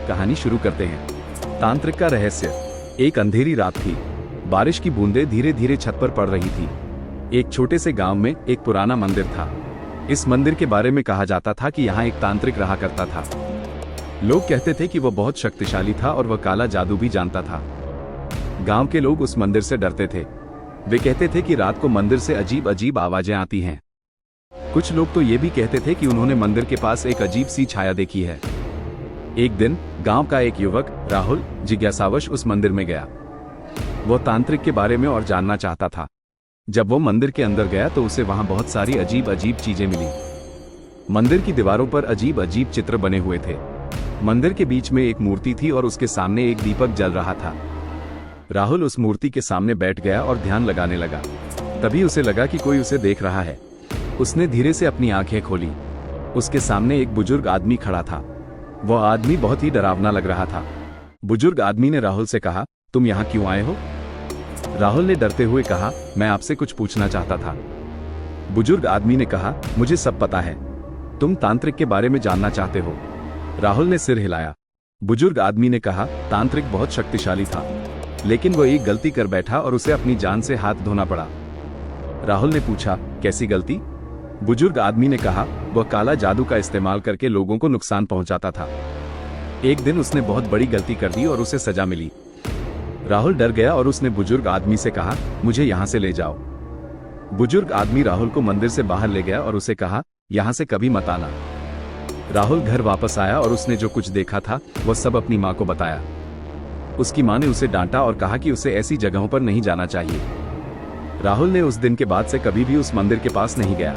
कहानी शुरू करते हैं। तांत्रिक का रहस्य। एक अंधेरी रात थी। बारिश की बूंदें धीरे धीरे छत पर पड़ रही थी। एक छोटे से गांव में एक पुराना मंदिर था। इस मंदिर के बारे में कहा जाता था कि यहाँ एक तांत्रिक रहा करता था। लोग कहते थे कि वह बहुत शक्तिशाली था और वह काला जादू भी जानता था। गांव के लोग उस मंदिर से डरते थे। वे कहते थे कि रात को मंदिर से अजीब अजीब आवाजें आती हैं। कुछ लोग तो ये भी कहते थे कि उन्होंने मंदिर के पास एक अजीब सी छाया देखी है। एक दिन गांव का एक युवक राहुल जिज्ञासावश उस मंदिर में गया। वह तांत्रिक के बारे में और जानना चाहता था। जब वो मंदिर के अंदर गया तो उसे वहां बहुत सारी अजीब अजीब चीजें मिली। मंदिर की दीवारों पर अजीब अजीब चित्र बने हुए थे। मंदिर के बीच में एक मूर्ति थी और उसके सामने एक दीपक जल रहा था। राहुल उस मूर्ति के सामने बैठ गया और ध्यान लगाने लगा। तभी उसे लगा कि कोई उसे देख रहा है। उसने धीरे से अपनी आंखें खोली। उसके सामने एक बुजुर्ग आदमी खड़ा था। वह आदमी बहुत ही डरावना लग रहा था। बुजुर्ग आदमी ने राहुल से कहा, तुम यहाँ क्यों आए हो? राहुल ने डरते हुए कहा, मैं आपसे कुछ पूछना चाहता था। बुजुर्ग आदमी ने कहा, मुझे सब पता है। तुम तांत्रिक के बारे में जानना चाहते हो? राहुल ने सिर हिलाया। बुजुर्ग आदमी ने कहा, तांत्रिक बहुत शक्तिशाली था, लेकिन वह एक गलती कर बैठा और उसे अपनी जान से हाथ धोना पड़ा। राहुल ने पूछा, कैसी गलती? बुजुर्ग आदमी ने कहा, वह काला जादू का इस्तेमाल करके लोगों को नुकसान पहुंचाता था। एक दिन उसने बहुत बड़ी गलती कर दी और उसे सजा मिली। राहुल डर गया और उसने बुजुर्ग आदमी से कहा, मुझे यहाँ से ले जाओ। बुजुर्ग आदमी राहुल को मंदिर से बाहर ले गया और उसे कहा, यहाँ से कभी मत आना। राहुल घर वापस आया और उसने जो कुछ देखा था वह सब अपनी माँ को बताया। उसकी माँ ने उसे डांटा और कहा कि उसे ऐसी जगहों पर नहीं जाना चाहिए। राहुल ने उस दिन के बाद से कभी भी उस मंदिर के पास नहीं गया।